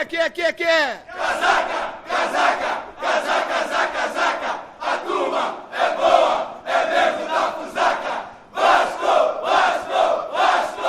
que é? Casaca, casaca, casaca, casaca, casaca. A turma é boa, é mesmo da fusaca. Vasco, Vasco, Vasco!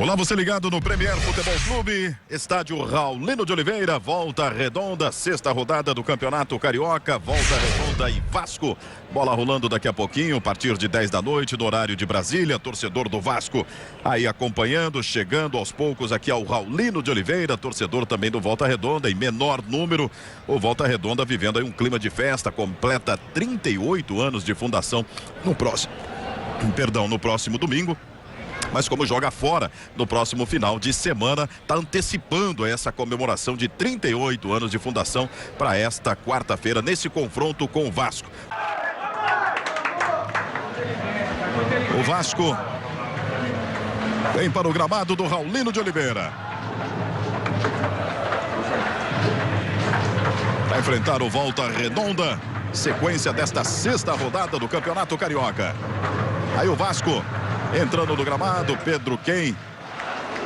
Olá, você ligado no Premier Futebol Clube, estádio Raulino de Oliveira, Volta Redonda, sexta rodada do Campeonato Carioca, Volta Redonda e Vasco. Bola rolando daqui a pouquinho, a partir de 10 da noite, no horário de Brasília. Torcedor do Vasco aí acompanhando, chegando aos poucos aqui ao Raulino de Oliveira, torcedor também do Volta Redonda, em menor número. O Volta Redonda vivendo aí um clima de festa, completa 38 anos de fundação no próximo domingo. Mas como joga fora no próximo final de semana, está antecipando essa comemoração de 38 anos de fundação para esta quarta-feira, nesse confronto com o Vasco. O Vasco vem para o gramado do Raulino de Oliveira. Vai enfrentar o Volta Redonda, sequência desta sexta rodada do Campeonato Carioca. Aí o Vasco entrando no gramado, Pedro Quem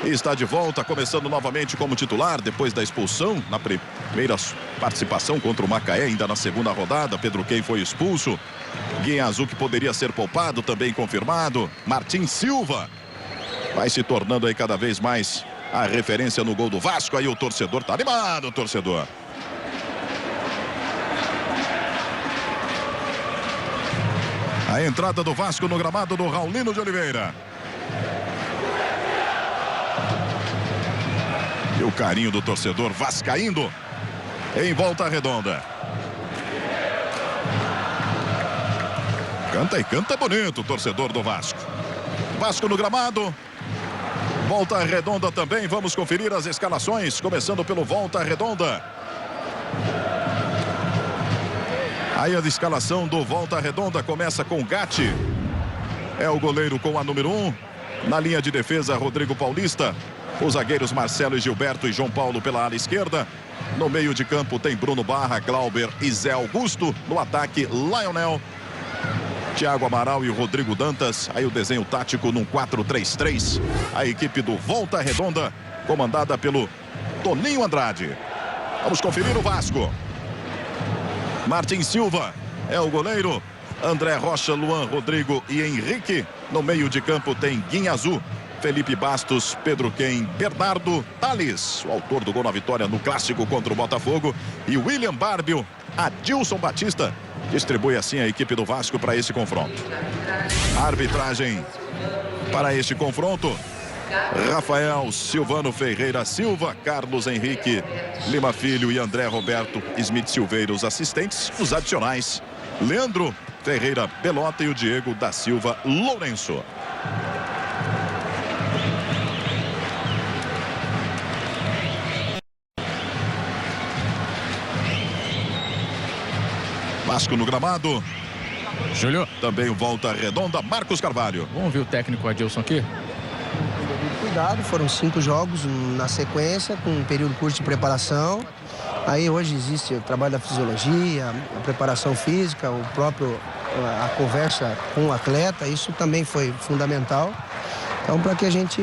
está de volta, começando novamente como titular depois da expulsão na primeira participação contra o Macaé, ainda na segunda rodada. Pedro Quem foi expulso. Guinhazu, que poderia ser poupado, também confirmado. Martim Silva vai se tornando aí cada vez mais a referência no gol do Vasco. Aí o torcedor tá animado, torcedor. A entrada do Vasco no gramado do Raulino de Oliveira. E o carinho do torcedor vascaíno em Volta Redonda. Canta e canta bonito o torcedor do Vasco. Vasco no gramado. Volta Redonda também. Vamos conferir as escalações, começando pelo Volta Redonda. Aí a escalação do Volta Redonda começa com Gatti. É o goleiro com a número 1. Na linha de defesa, Rodrigo Paulista. Os zagueiros Marcelo e Gilberto e João Paulo pela ala esquerda. No meio de campo tem Bruno Barra, Glauber e Zé Augusto. No ataque, Lionel, Thiago Amaral e Rodrigo Dantas. Aí o desenho tático num 4-3-3. A equipe do Volta Redonda, comandada pelo Toninho Andrade. Vamos conferir o Vasco. Martim Silva é o goleiro. André Rocha, Luan, Rodrigo e Henrique. No meio de campo tem Guinhazu, Felipe Bastos, Pedro Quem, Bernardo, Thales, o autor do gol na vitória no clássico contra o Botafogo, e William Barbio. Adilson Batista distribui assim a equipe do Vasco para esse confronto. A arbitragem para este confronto: Rafael Silvano Ferreira Silva, Carlos Henrique Lima Filho e André Roberto Smith Silveira, os assistentes. Os adicionais: Leandro Ferreira Belota e o Diego da Silva Lourenço. Vasco no gramado. Júlio. Também Volta Redonda, Marcos Carvalho. Vamos ver o técnico Adilson aqui. Cuidado, foram 5 jogos na sequência, com um período curto de preparação. Aí hoje existe o trabalho da fisiologia, a preparação física, a conversa com o atleta, isso também foi fundamental. Então, para que a gente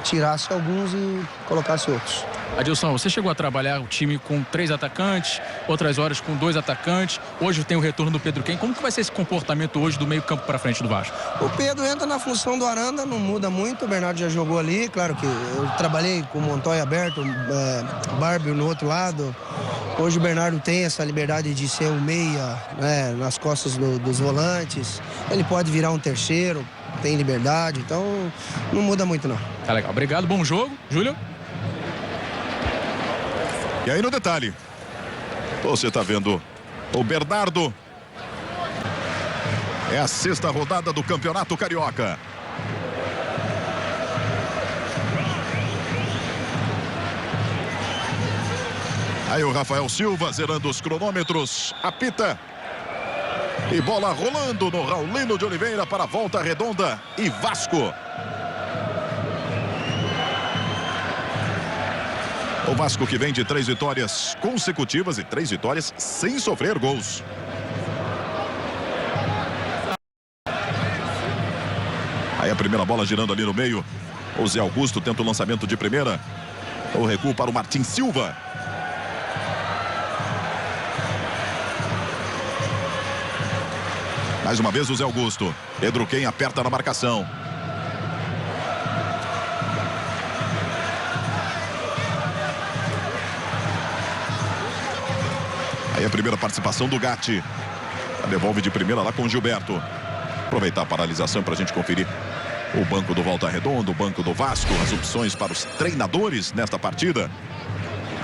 tirasse alguns e colocasse outros. Adilson, você chegou a trabalhar o time com 3 atacantes, outras horas com 2 atacantes. Hoje tem o retorno do Pedro Quem. Como que vai ser esse comportamento hoje do meio campo para frente do Vasco? O Pedro entra na função do Aranda, não muda muito. O Bernardo já jogou ali. Claro que eu trabalhei com o Montoya aberto, Barbie no outro lado. Hoje o Bernardo tem essa liberdade de ser um meia, né, nas costas dos volantes. Ele pode virar um terceiro, tem liberdade. Então não muda muito não. Tá legal. Obrigado, bom jogo. Júlio? E aí no detalhe, você está vendo o Bernardo. É a 6ª rodada do Campeonato Carioca. Aí o Rafael Silva zerando os cronômetros, apita. E bola rolando no Raulino de Oliveira para a Volta Redonda e Vasco. O Vasco que vem de 3 vitórias consecutivas e 3 vitórias sem sofrer gols. Aí a primeira bola girando ali no meio. O Zé Augusto tenta o lançamento de primeira. O recuo para o Martin Silva. Mais uma vez o Zé Augusto. Pedro Quem aperta na marcação. Aí a primeira participação do Gatti. Devolve de primeira lá com o Gilberto. Aproveitar a paralisação para a gente conferir o banco do Volta Redonda, o banco do Vasco, as opções para os treinadores nesta partida.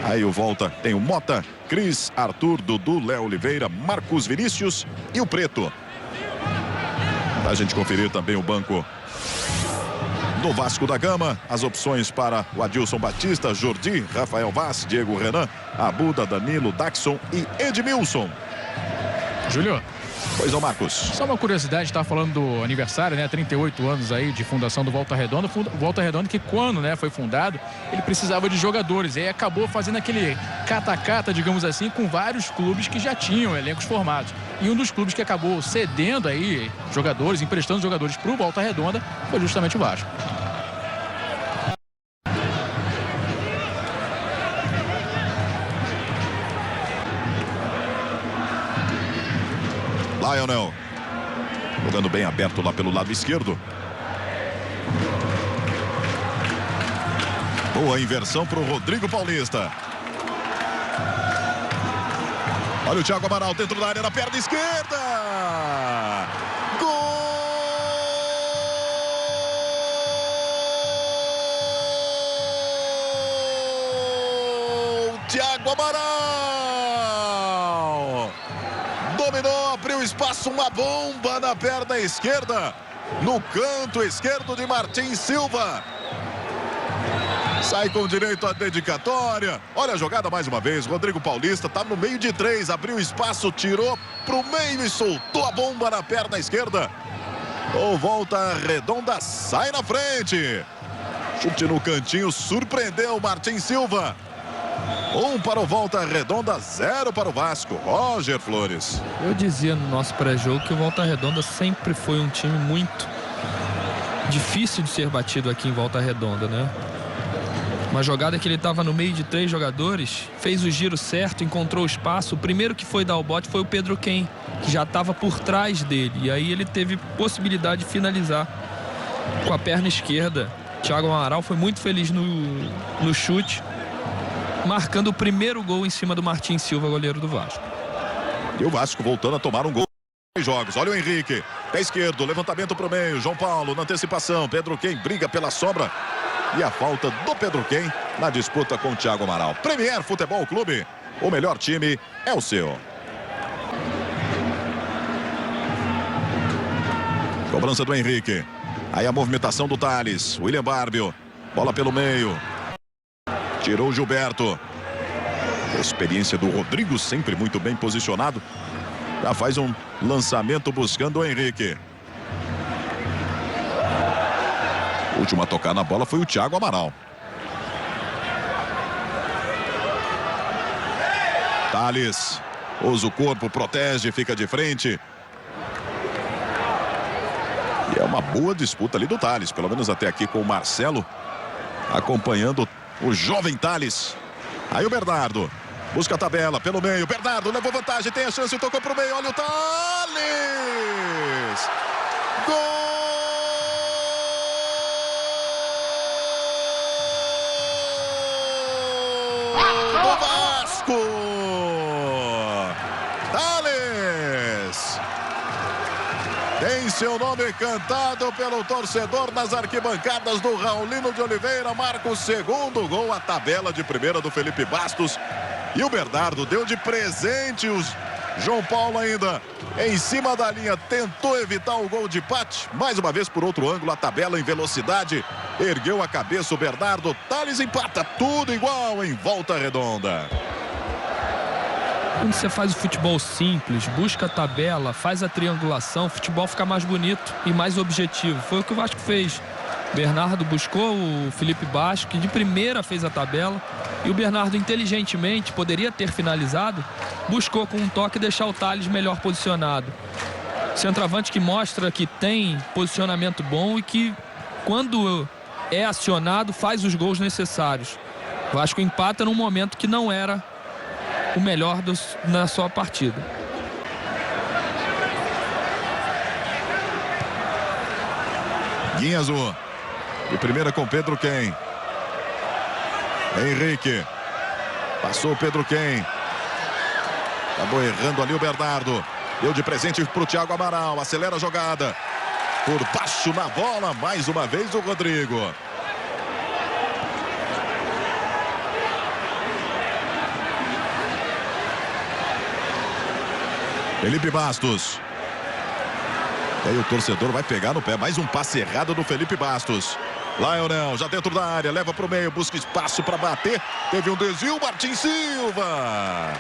Aí o Volta tem o Mota, Cris, Arthur, Dudu, Léo Oliveira, Marcos Vinícius e o Preto. Para a gente conferir também o banco do Vasco da Gama, as opções para o Adilson Batista, Jordi, Rafael Vaz, Diego Renan, Abuda, Danilo, Daxon e Edmilson. Júlio. Pois não, Marcos. Só uma curiosidade, estava falando do aniversário, né? 38 anos aí de fundação do Volta Redonda. Volta Redonda que quando, né, foi fundado, ele precisava de jogadores. E aí acabou fazendo aquele cata-cata, digamos assim, com vários clubes que já tinham elencos formados. E um dos clubes que acabou cedendo aí jogadores, emprestando jogadores para o Volta Redonda, foi justamente o Vasco. Lionel jogando bem aberto lá pelo lado esquerdo. Boa inversão para o Rodrigo Paulista. Olha o Thiago Amaral dentro da área na perna esquerda. Gol! Thiago Amaral dominou, abriu espaço, uma bomba na perna esquerda, no canto esquerdo de Martin Silva. Sai com direito à dedicatória. Olha a jogada mais uma vez. Rodrigo Paulista tá no meio de 3, abriu espaço, tirou pro meio e soltou a bomba na perna esquerda. O Volta Redonda sai na frente. Chute no cantinho, surpreendeu Martin Silva. 1 para o Volta Redonda, 0 para o Vasco. Roger Flores. Eu dizia no nosso pré-jogo que o Volta Redonda sempre foi um time muito difícil de ser batido aqui em Volta Redonda, né? Uma jogada que ele estava no meio de 3 jogadores, fez o giro certo, encontrou o espaço. O primeiro que foi dar o bote foi o Pedro Quem, que já estava por trás dele. E aí ele teve possibilidade de finalizar com a perna esquerda. Thiago Amaral foi muito feliz no chute, marcando o primeiro gol em cima do Martin Silva, goleiro do Vasco. E o Vasco voltando a tomar um gol. 3 jogos. Olha o Henrique. Pé esquerdo, levantamento para o meio. João Paulo na antecipação. Pedro Quem briga pela sombra. E a falta do Pedro Quem na disputa com o Thiago Amaral. Premier Futebol Clube. O melhor time é o seu. Cobrança do Henrique. Aí a movimentação do Thales. William Barbio. Bola pelo meio. Tirou o Gilberto. A experiência do Rodrigo, sempre muito bem posicionado. Já faz um lançamento buscando o Henrique. O último a tocar na bola foi o Thiago Amaral. Thales usa o corpo, protege, fica de frente. E é uma boa disputa ali do Thales, pelo menos até aqui com o Marcelo, acompanhando o jovem Thales. Aí o Bernardo busca a tabela pelo meio. Bernardo levou vantagem, tem a chance, tocou pro meio. Olha o Thales! Gol! Do Vasco! Thales! Tem seu nome cantado pelo torcedor nas arquibancadas do Raulino de Oliveira. Marca o segundo gol, a tabela de primeira do Felipe Bastos. E o Bernardo deu de presente os João Paulo ainda em cima da linha, tentou evitar o gol de empate. Mais uma vez por outro ângulo, a tabela em velocidade. Ergueu a cabeça o Bernardo. Tales empata, tudo igual em Volta Redonda. Quando você faz o futebol simples, busca a tabela, faz a triangulação, o futebol fica mais bonito e mais objetivo. Foi o que o Vasco fez. Bernardo buscou o Felipe Bastos, que de primeira fez a tabela. E o Bernardo, inteligentemente, poderia ter finalizado, buscou com um toque deixar o Tales melhor posicionado. Centroavante que mostra que tem posicionamento bom e que, quando é acionado, faz os gols necessários. O Vasco empata num momento que não era o melhor na sua partida. Guinhazu. De primeira com Pedro Quem. Henrique. Passou o Pedro Quem. Acabou errando ali o Bernardo. Deu de presente para o Thiago Amaral. Acelera a jogada. Por baixo na bola. Mais uma vez o Rodrigo. Felipe Bastos. E aí o torcedor vai pegar no pé. Mais um passe errado do Felipe Bastos. Lionel já dentro da área. Leva para o meio. Busca espaço para bater. Teve um desvio. Martin Silva.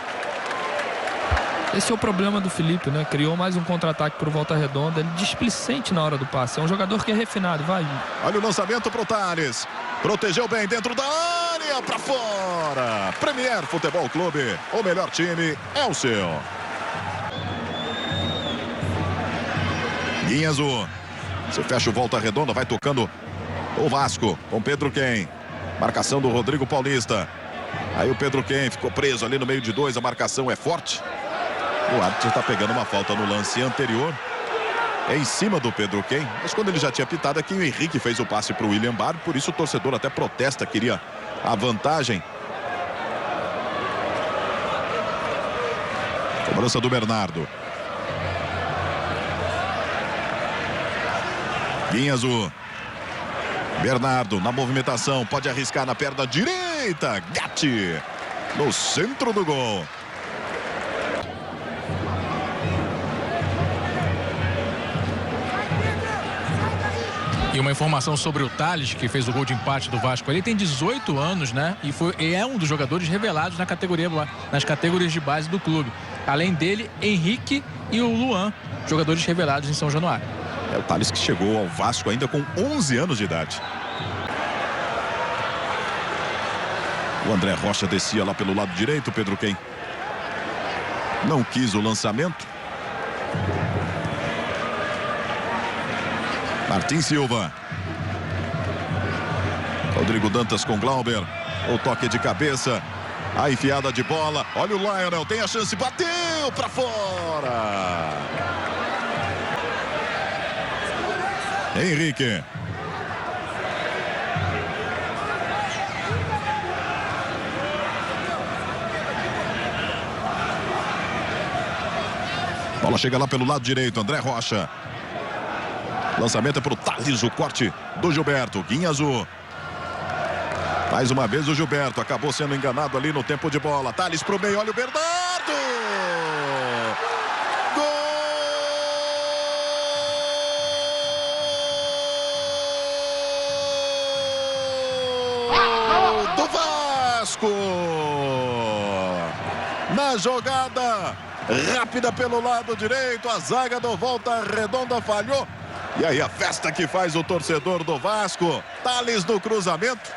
Esse é o problema do Felipe, né? Criou mais um contra-ataque para o Volta Redonda. Ele displicente na hora do passe. É um jogador que é refinado. Vai. Olha o lançamento para o Tales. Protegeu bem dentro da área. Para fora. Premier Futebol Clube. O melhor time é o seu. Guinhazu. Você fecha o Volta Redonda, vai tocando o Vasco com Pedro Quem. Marcação do Rodrigo Paulista. Aí o Pedro Quem ficou preso ali no meio de dois. A marcação é forte. O árbitro está pegando uma falta no lance anterior. É em cima do Pedro Quem. Mas quando ele já tinha pitado aqui, o Henrique fez o passe para o William Barbo. Por isso o torcedor até protesta, queria a vantagem. Cobrança do Bernardo. Guinhazu. Bernardo na movimentação, pode arriscar na perna direita. Gatti no centro do gol. E uma informação sobre o Tales, que fez o gol de empate do Vasco. Ele tem 18 anos, né? E é um dos jogadores revelados na categoria, nas categorias de base do clube. Além dele, Henrique e o Luan, jogadores revelados em São Januário. É o Tales que chegou ao Vasco ainda com 11 anos de idade. O André Rocha descia lá pelo lado direito, Pedro Quem. Não quis o lançamento. Martin Silva. Rodrigo Dantas com Glauber. O toque de cabeça. A enfiada de bola. Olha o Lionel, tem a chance, bateu para fora. Henrique. Bola chega lá pelo lado direito, André Rocha. Lançamento é para o Tales, o corte do Gilberto. Guinhazu. Mais uma vez o Gilberto acabou sendo enganado ali no tempo de bola. Tales para o meio, olha o Bernardo. Na jogada rápida pelo lado direito, a zaga do Volta Redonda falhou. E aí a festa que faz o torcedor do Vasco. Tales no cruzamento.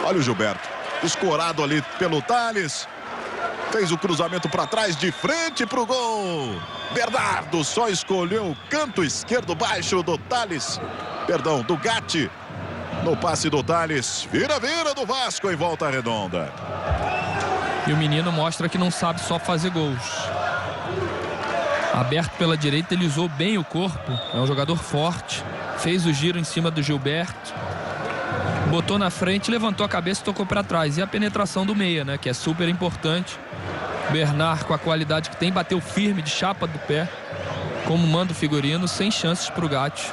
Olha o Gilberto, escorado ali pelo Tales. Fez o cruzamento para trás, de frente para o gol. Bernardo só escolheu o canto esquerdo baixo do Tales. Perdão, do Gatti. No passe do Tales. Vira do Vasco em Volta Redonda. E o menino mostra que não sabe só fazer gols. Aberto pela direita, ele usou bem o corpo. É um jogador forte. Fez o giro em cima do Gilberto. Botou na frente, levantou a cabeça e tocou para trás. E a penetração do meia, né? Que é super importante. Bernard, com a qualidade que tem, bateu firme de chapa do pé. Como manda o figurino, sem chances para o Gatti.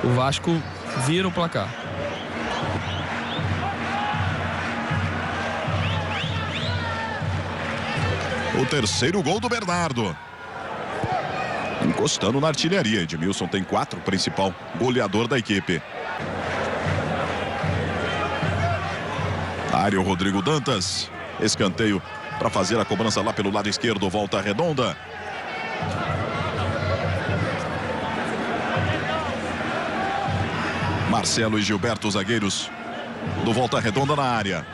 O Vasco vira o placar. O terceiro gol do Bernardo. Encostando na artilharia. Edmilson tem 4, principal goleador da equipe. Área, o Rodrigo Dantas. Escanteio para fazer a cobrança lá pelo lado esquerdo. Volta Redonda. Marcelo e Gilberto, zagueiros do Volta Redonda na área.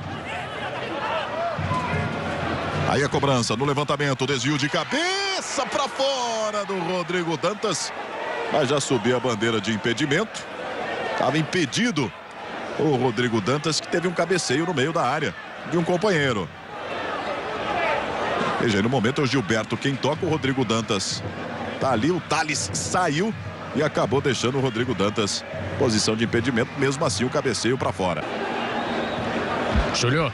Aí a cobrança no levantamento, desvio de cabeça para fora do Rodrigo Dantas. Mas já subiu a bandeira de impedimento. Estava impedido o Rodrigo Dantas, que teve um cabeceio no meio da área de um companheiro. Veja aí, no momento é o Gilberto quem toca, o Rodrigo Dantas tá ali, o Thales saiu e acabou deixando o Rodrigo Dantas posição de impedimento, mesmo assim o cabeceio para fora. Júlio.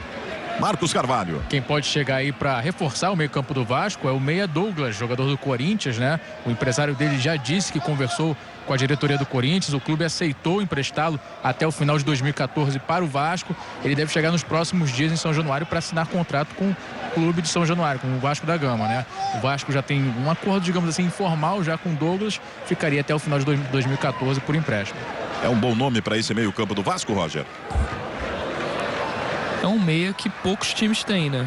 Marcos Carvalho. Quem pode chegar aí para reforçar o meio-campo do Vasco é o meia Douglas, jogador do Corinthians, né? O empresário dele já disse que conversou com a diretoria do Corinthians. O clube aceitou emprestá-lo até o final de 2014 para o Vasco. Ele deve chegar nos próximos dias em São Januário para assinar contrato com o clube de São Januário, com o Vasco da Gama, né? O Vasco já tem um acordo, digamos assim, informal já com o Douglas. Ficaria até o final de 2014 por empréstimo. É um bom nome para esse meio-campo do Vasco, Roger? É um meia que poucos times têm, né?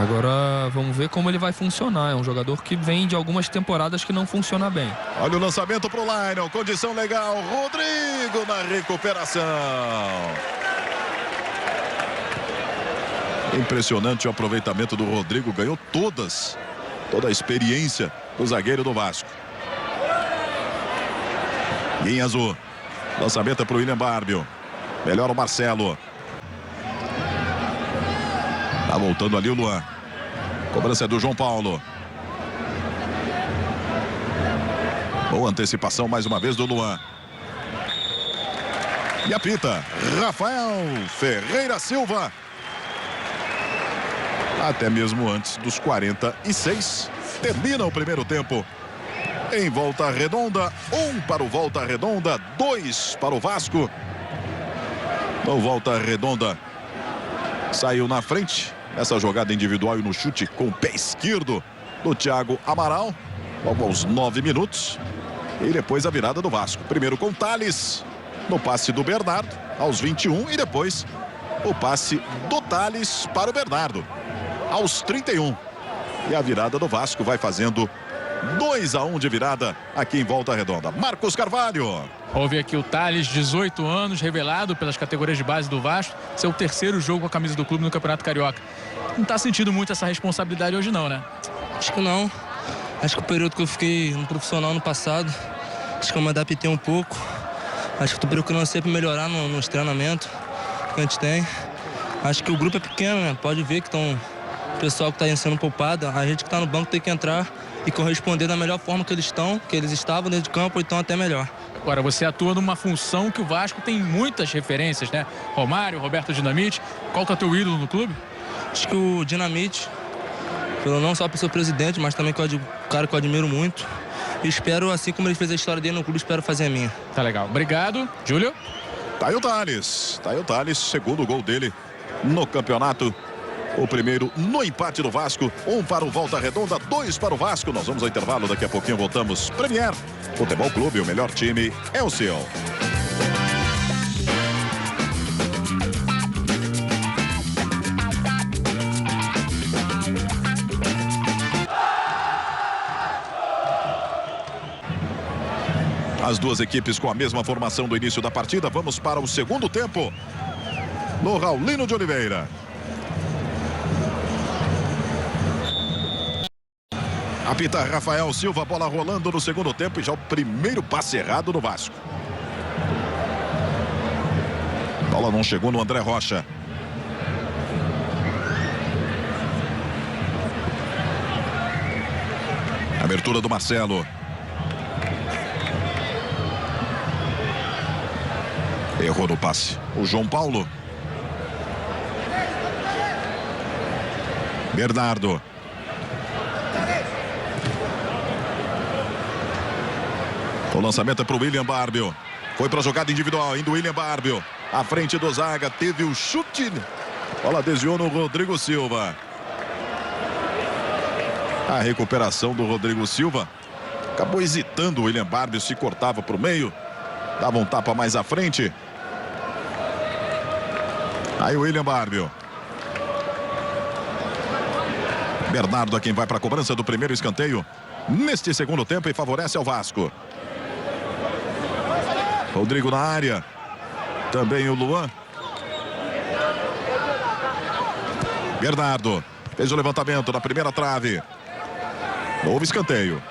Agora vamos ver como ele vai funcionar. É um jogador que vem de algumas temporadas que não funciona bem. Olha o lançamento pro Lionel, condição legal, Rodrigo na recuperação. Impressionante o aproveitamento do Rodrigo, ganhou toda a experiência do zagueiro do Vasco. Em azul, lançamento é pro William Barbio. Melhor o Marcelo. Tá voltando ali o Luan. Cobrança é do João Paulo. Boa antecipação mais uma vez do Luan. E apita Rafael Ferreira Silva. Até mesmo antes dos 46. Termina o primeiro tempo. Em Volta Redonda, 1 para o Volta Redonda, 2 para o Vasco. O Volta Redonda saiu na frente. Essa jogada individual e no chute com o pé esquerdo do Thiago Amaral. Logo aos 9 minutos. E depois a virada do Vasco. Primeiro com o Thales. No passe do Bernardo aos 21. E depois o passe do Thales para o Bernardo aos 31. E a virada do Vasco vai fazendo 2-1 de virada aqui em Volta Redonda. Marcos Carvalho. Houve aqui o Thales, 18 anos, revelado pelas categorias de base do Vasco. Seu terceiro jogo com a camisa do clube no Campeonato Carioca. Não está sentindo muito essa responsabilidade hoje não, né? Acho que não. Acho que o período que eu fiquei no profissional no passado, acho que eu me adaptei um pouco. Acho que estou procurando sempre melhorar nos treinamentos que a gente tem. Acho que o grupo é pequeno, né? Pode ver que o pessoal que está sendo poupado, a gente que está no banco tem que entrar e corresponder da melhor forma que eles estavam dentro de campo, ou então até melhor. Agora, você atua numa função que o Vasco tem muitas referências, né? Romário, Roberto Dinamite. Qual que é o teu ídolo no clube? Acho que o Dinamite, não só por ser presidente, mas também um cara que eu admiro muito. E espero, assim como ele fez a história dele no clube, espero fazer a minha. Tá legal. Obrigado. Júlio? Tá aí o Thales. Tá aí o Thales, segundo gol dele no campeonato. O primeiro no empate do Vasco. 1 para o Volta Redonda, 2 para o Vasco. Nós vamos ao intervalo, daqui a pouquinho voltamos. Premier Futebol Clube, o melhor time é o seu. As duas equipes com a mesma formação do início da partida. Vamos para o segundo tempo no Raulino de Oliveira. Apita Rafael Silva, bola rolando no segundo tempo e já o primeiro passe errado no Vasco. Bola não chegou no André Rocha. Abertura do Marcelo. Errou no passe o João Paulo. Bernardo. O lançamento é para o William Barbio. Foi para a jogada individual, indo William Barbio. À frente do zaga, teve o chute. Bola desviou no Rodrigo Silva. A recuperação do Rodrigo Silva. Acabou hesitando o William Barbio, se cortava para o meio. Dava um tapa mais à frente. Aí o William Barbio. Bernardo é quem vai para a cobrança do primeiro escanteio neste segundo tempo e favorece ao Vasco. Rodrigo na área. Também o Luan. Bernardo fez o levantamento na primeira trave. Novo escanteio.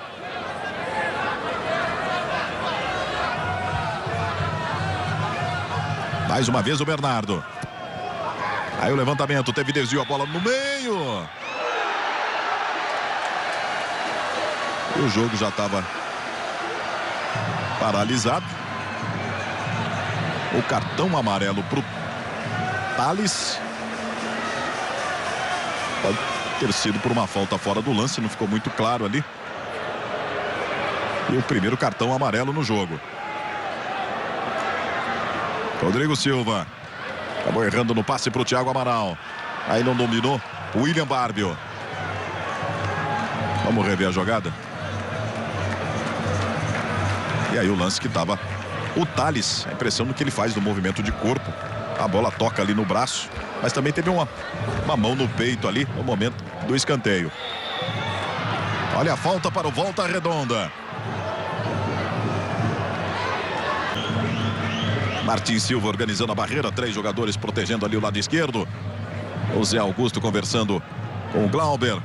Mais uma vez o Bernardo. Aí o levantamento, teve desvio, a bola no meio. E o jogo já estava paralisado. O cartão amarelo para o Thales. Pode ter sido por uma falta fora do lance, não ficou muito claro ali. E o primeiro cartão amarelo no jogo. Rodrigo Silva. Acabou errando no passe para o Thiago Amaral. Aí não dominou o William Barbio. Vamos rever a jogada. E aí o lance que estava o Thales. A impressão do que ele faz no movimento de corpo. A bola toca ali no braço. Mas também teve uma mão no peito ali no momento do escanteio. Olha a falta para o Volta Redonda. Martin Silva organizando a barreira. 3 jogadores protegendo ali o lado esquerdo. O Zé Augusto conversando com o Glauber.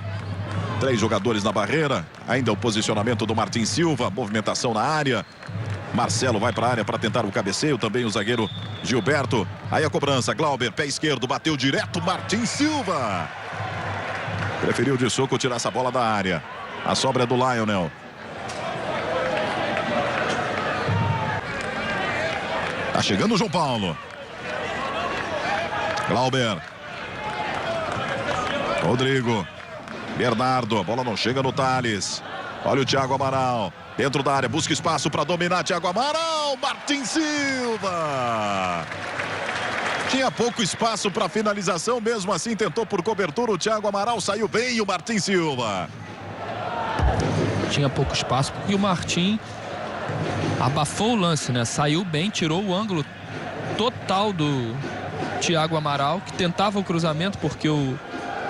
3 jogadores na barreira. Ainda o posicionamento do Martin Silva. Movimentação na área. Marcelo vai para a área para tentar o cabeceio. Também o zagueiro Gilberto. Aí a cobrança. Glauber, pé esquerdo. Bateu direto. Martin Silva. Preferiu de soco tirar essa bola da área. A sobra é do Lionel. Tá chegando o João Paulo. Glauber. Rodrigo. Bernardo. A bola não chega no Thales. Olha o Thiago Amaral. Dentro da área. Busca espaço para dominar. Thiago Amaral. Martin Silva. Tinha pouco espaço para finalização. Mesmo assim tentou por cobertura. O Thiago Amaral saiu bem. E o Martin Silva. Tinha pouco espaço porque o Martin abafou o lance, né? Saiu bem, tirou o ângulo total do Thiago Amaral, que tentava o cruzamento porque o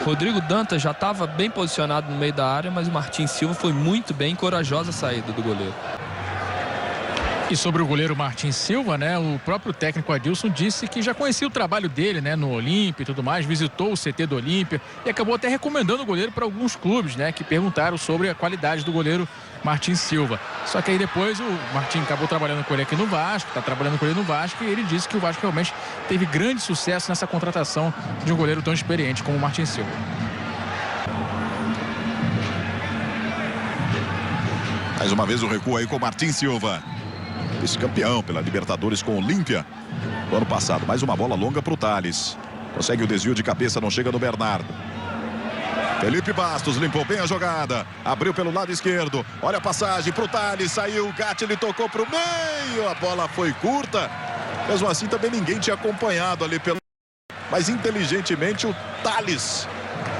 Rodrigo Dantas já estava bem posicionado no meio da área, mas o Martin Silva foi muito bem, corajosa a saída do goleiro. E sobre o goleiro Martin Silva, né? O próprio técnico Adilson disse que já conhecia o trabalho dele, né? No Olímpia e tudo mais, visitou o CT do Olímpia e acabou até recomendando o goleiro para alguns clubes, né? Que perguntaram sobre a qualidade do goleiro Martin Silva. Só que aí depois o Martin acabou trabalhando com ele aqui no Vasco, está trabalhando com ele no Vasco, e ele disse que o Vasco realmente teve grande sucesso nessa contratação de um goleiro tão experiente como o Martin Silva. Mais uma vez o recuo aí com o Martin Silva. Vice-campeão pela Libertadores com o Olímpia no ano passado. Mais uma bola longa para o Thales. Consegue o desvio de cabeça, não chega no Bernardo. Felipe Bastos limpou bem a jogada. Abriu pelo lado esquerdo. Olha a passagem para o Thales. Saiu o Gatti, ele tocou para o meio. A bola foi curta. Mesmo assim também ninguém tinha acompanhado ali pelo... Mas inteligentemente o Thales.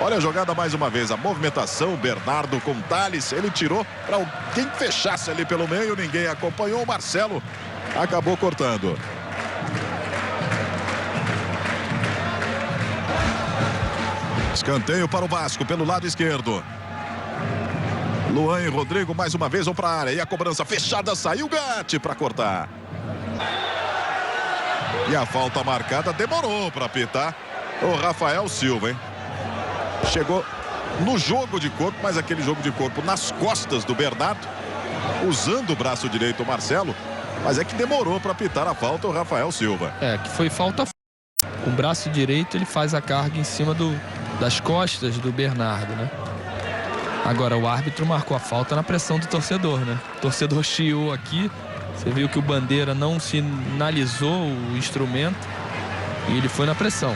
Olha a jogada mais uma vez. A movimentação, Bernardo com o Thales. Ele tirou para quem fechasse ali pelo meio. Ninguém acompanhou. O Marcelo acabou cortando. Escanteio para o Vasco pelo lado esquerdo. Luan e Rodrigo mais uma vez vão para a área. E a cobrança fechada, saiu o Gatti para cortar. E a falta marcada demorou para apitar o Rafael Silva, hein? Chegou no jogo de corpo, mas aquele jogo de corpo nas costas do Bernardo, usando o braço direito o Marcelo, mas é que demorou para apitar a falta o Rafael Silva. É, que foi falta. Com o braço direito ele faz a carga em cima das costas do Bernardo, né? Agora o árbitro marcou a falta na pressão do torcedor, né? O torcedor chiou aqui. Você viu que o Bandeira não sinalizou o instrumento e ele foi na pressão.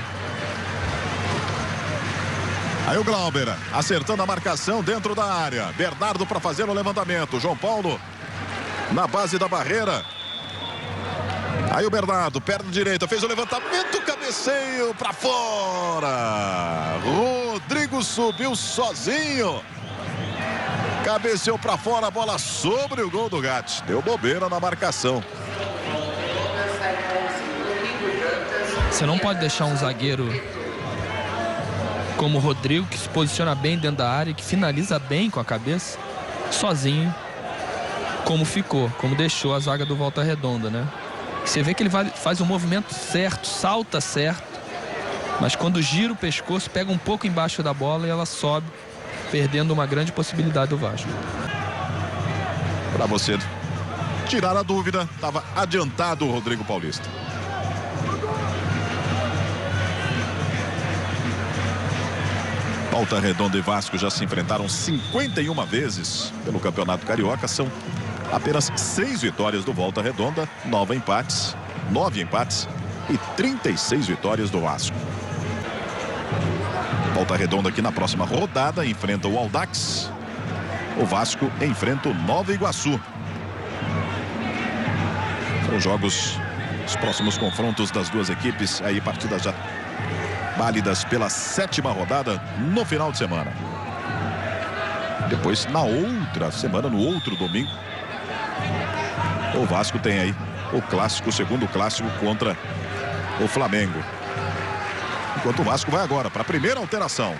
Aí o Glauber acertando a marcação dentro da área. Bernardo para fazer o levantamento. João Paulo na base da barreira. Aí o Bernardo, perna direita, fez o levantamento, cabeceio para fora. Rodrigo subiu sozinho. Cabeceou para fora, a bola sobre o gol do Gatti. Deu bobeira na marcação. Você não pode deixar um zagueiro como o Rodrigo, que se posiciona bem dentro da área, que finaliza bem com a cabeça, sozinho, como ficou, como deixou a zaga do Volta Redonda, né? Você vê que ele faz o movimento certo, salta certo, mas quando gira o pescoço, pega um pouco embaixo da bola e ela sobe, perdendo uma grande possibilidade do Vasco. Para você tirar a dúvida, estava adiantado o Rodrigo Paulista. Volta Redonda e Vasco já se enfrentaram 51 vezes pelo Campeonato Carioca. São apenas 6 vitórias do Volta Redonda, 9 empates e 36 vitórias do Vasco. Volta Redonda que na próxima rodada enfrenta o Audax. O Vasco enfrenta o Nova Iguaçu. São jogos, os próximos confrontos das duas equipes, aí partidas já válidas pela 7ª rodada no final de semana. Depois, na outra semana, no outro domingo, o Vasco tem aí o clássico, o segundo clássico contra o Flamengo. Enquanto o Vasco vai agora para a primeira alteração.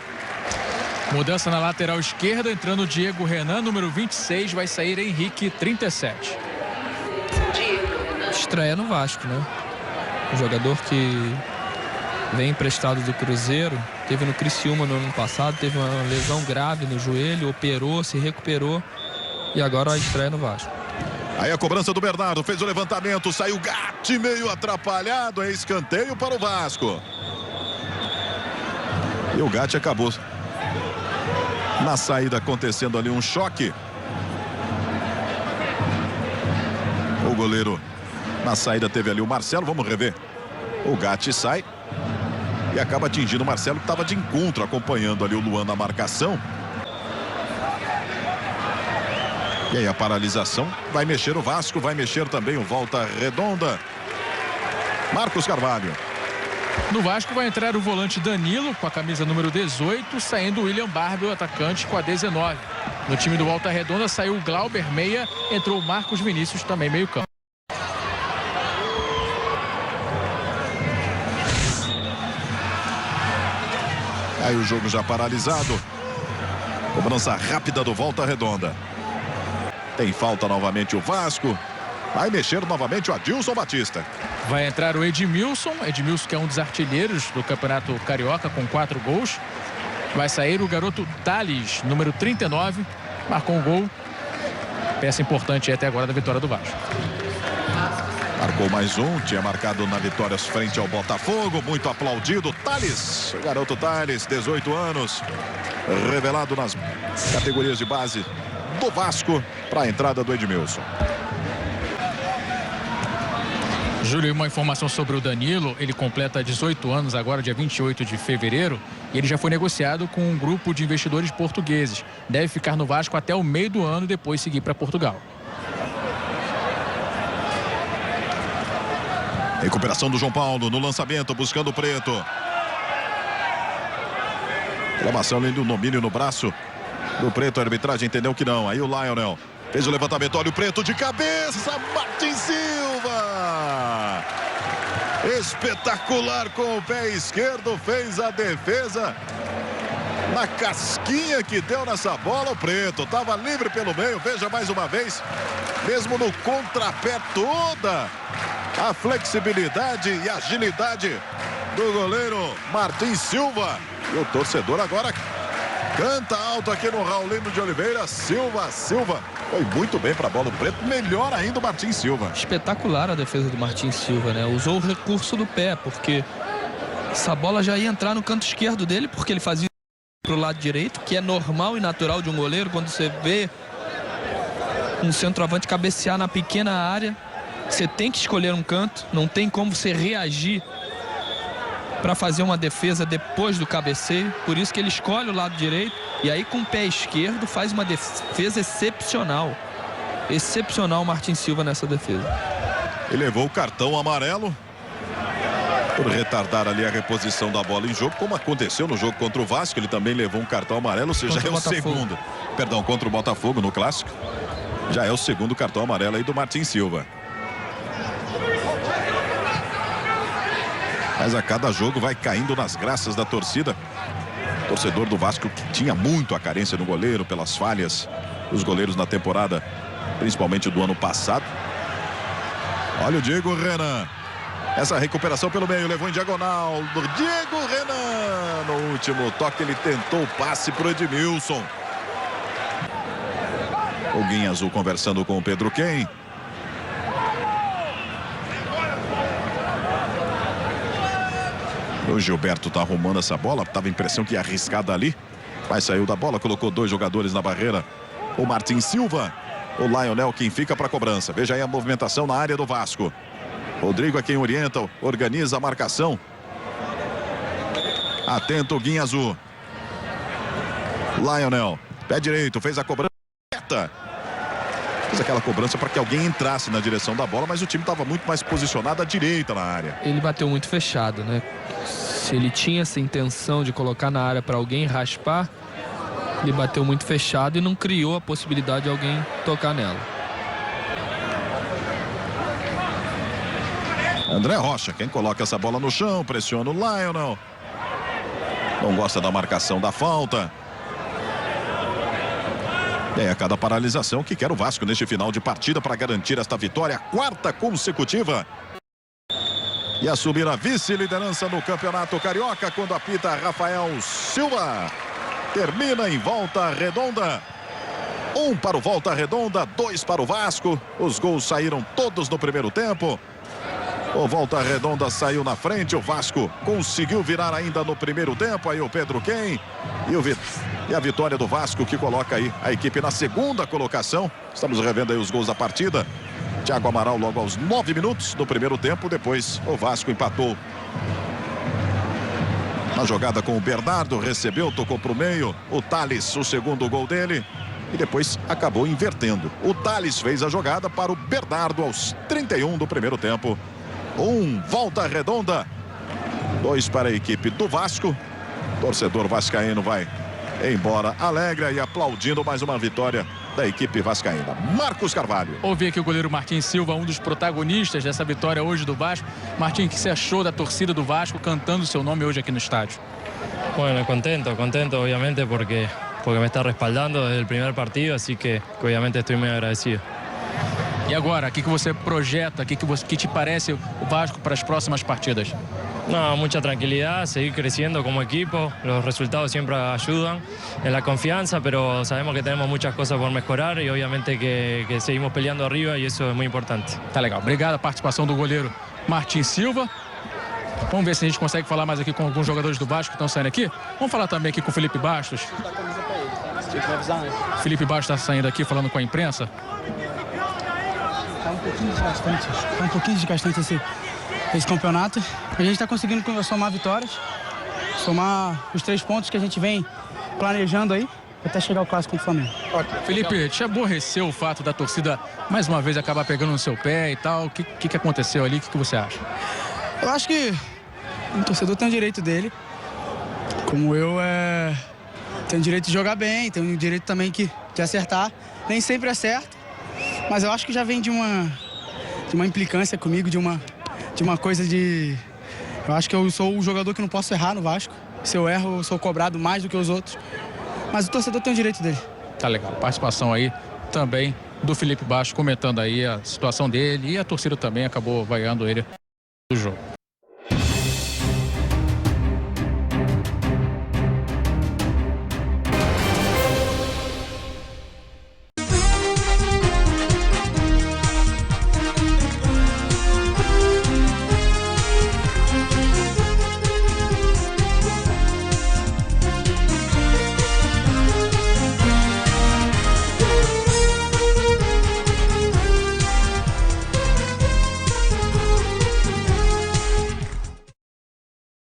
Mudança na lateral esquerda, entrando o Diego Renan, número 26, vai sair Henrique, 37. Estreia no Vasco, né? O jogador que vem emprestado do Cruzeiro, teve no Criciúma no ano passado, teve uma lesão grave no joelho, operou, se recuperou e agora a estreia no Vasco. Aí a cobrança do Bernardo, fez o levantamento, saiu Gatti meio atrapalhado, é escanteio para o Vasco. E o Gatti acabou na saída acontecendo ali um choque. O goleiro na saída teve ali o Marcelo, vamos rever. O Gatti sai e acaba atingindo o Marcelo, que estava de encontro, acompanhando ali o Luan na marcação. E aí a paralisação vai mexer o Vasco, vai mexer também o Volta Redonda. Marcos Carvalho. No Vasco vai entrar o volante Danilo com a camisa número 18, saindo o William Barbie, o atacante, com a 19. No time do Volta Redonda saiu o Glauber, meia, entrou o Marcos Vinícius, também meio campo. Aí o jogo já paralisado. Cobrança rápida do Volta Redonda. Tem falta novamente o Vasco. Vai mexer novamente o Adilson Batista. Vai entrar o Edmilson que é um dos artilheiros do Campeonato Carioca com 4 gols. Vai sair o garoto Thales, número 39, marcou um gol. Peça importante até agora da vitória do Vasco. Marcou mais um, tinha marcado na vitória frente ao Botafogo, muito aplaudido. Thales, o garoto Thales, 18 anos, revelado nas categorias de base do Vasco para a entrada do Edmilson. Júlio, uma informação sobre o Danilo, ele completa 18 anos agora, dia 28 de fevereiro, e ele já foi negociado com um grupo de investidores portugueses. Deve ficar no Vasco até o meio do ano e depois seguir para Portugal. Recuperação do João Paulo no lançamento, buscando o Preto. Reclamação além do domínio no braço do Preto, a arbitragem entendeu que não. Aí o Lionel fez o levantamento, olha o Preto de cabeça, Martin Silva! Espetacular com o pé esquerdo, fez a defesa na casquinha que deu nessa bola. O Preto estava livre pelo meio, veja mais uma vez, mesmo no contrapé, toda a flexibilidade e agilidade do goleiro Martin Silva. E o torcedor agora canta alto aqui no Raulino de Oliveira. Silva foi muito bem para a bola. O Preto, melhor ainda o Martin Silva. Espetacular a defesa do Martin Silva, né? Usou o recurso do pé, porque essa bola já ia entrar no canto esquerdo dele, porque ele fazia para o lado direito, que é normal e natural de um goleiro. Quando você vê um centroavante cabecear na pequena área, você tem que escolher um canto, não tem como você reagir para fazer uma defesa depois do cabeceio. Por isso que ele escolhe o lado direito e aí com o pé esquerdo faz uma defesa excepcional. Excepcional o Martin Silva nessa defesa. Ele levou o cartão amarelo. por retardar ali a reposição da bola em jogo, como aconteceu no jogo contra o Vasco. Ele também levou um cartão amarelo, ou seja, é o segundo. Perdão, contra o Botafogo no Clássico. Já é o segundo cartão amarelo aí do Martin Silva. Mas a cada jogo vai caindo nas graças da torcida. Torcedor do Vasco que tinha muito a carência no goleiro, pelas falhas dos goleiros na temporada, principalmente do ano passado. Olha o Diego Renan. Essa recuperação pelo meio, levou em diagonal do Diego Renan. No último toque ele tentou o passe para o Edmilson. O Guinha Azul conversando com o Pedro Quem. O Gilberto tá arrumando essa bola. Tava a impressão que ia arriscar dali, mas saiu da bola, colocou dois jogadores na barreira. O Martin Silva, o Lionel quem fica para a cobrança. Veja aí a movimentação na área do Vasco. Rodrigo é quem orienta, organiza a marcação. Atento o Guinha Azul. Lionel, pé direito, fez a cobrança. Fez aquela cobrança para que alguém entrasse na direção da bola, mas o time estava muito mais posicionado à direita na área. Ele bateu muito fechado, né? Se ele tinha essa intenção de colocar na área para alguém raspar, ele bateu muito fechado e não criou a possibilidade de alguém tocar nela. André Rocha, quem coloca essa bola no chão, pressiona o Lionel. Não gosta da marcação da falta. É a cada paralisação que quer o Vasco neste final de partida para garantir esta vitória, a quarta consecutiva. E assumir a vice-liderança no Campeonato Carioca quando apita Rafael Silva. Termina em Volta Redonda. 1 para o Volta Redonda, 2 para o Vasco. Os gols saíram todos no primeiro tempo. O Volta Redonda saiu na frente, o Vasco conseguiu virar ainda no primeiro tempo. Aí o Pedro Quem e a vitória do Vasco que coloca aí a equipe na segunda colocação. Estamos revendo aí os gols da partida. Thiago Amaral logo aos 9 minutos do primeiro tempo. Depois o Vasco empatou. Na jogada com o Bernardo, recebeu, tocou para o meio. O Thales, o segundo gol dele. E depois acabou invertendo. O Thales fez a jogada para o Bernardo aos 31 do primeiro tempo. 1, Volta Redonda. 2 para a equipe do Vasco. Torcedor vascaíno vai embora alegre e aplaudindo mais uma vitória da equipe vascaína. Marcos Carvalho. Ouvi aqui o goleiro Martin Silva, um dos protagonistas dessa vitória hoje do Vasco. Martin, o que você achou da torcida do Vasco cantando o seu nome hoje aqui no estádio? Bueno, contento obviamente porque me está respaldando desde el primer partido, así que obviamente estoy muy agradecido. E agora, o que você projeta, o que te parece o Vasco para as próximas partidas? No, mucha tranquilidad, seguir creciendo como equipo, los resultados siempre ayudan en la confianza, pero sabemos que tenemos muchas cosas por mejorar y obviamente que seguimos peleando arriba y eso es muy importante. Tá legal, obrigado a participação do goleiro Martin Silva. Vamos ver se a gente consegue falar mais aqui com alguns jogadores do Vasco que estão saindo aqui. Vamos falar também aqui com o Felipe Bastos. Felipe Bastos está saindo aqui falando com a imprensa. Tá um pouquinho desgastante esse campeonato. A gente está conseguindo somar vitórias, somar os 3 pontos que a gente vem planejando aí até chegar ao clássico contra o Flamengo. Felipe, te aborreceu o fato da torcida mais uma vez acabar pegando no seu pé e tal? O que aconteceu ali? O que você acha? Eu acho que o torcedor tem o direito dele, como eu tenho o direito de jogar bem, tenho o direito também de acertar. Nem sempre acerta, mas eu acho que já vem de uma implicância comigo, de uma coisa de... Eu acho que eu sou o jogador que não posso errar no Vasco. Se eu erro, eu sou cobrado mais do que os outros. Mas o torcedor tem o direito dele. Tá legal. Participação aí também do Felipe Bastos comentando aí a situação dele. E a torcida também acabou vaiando ele do jogo.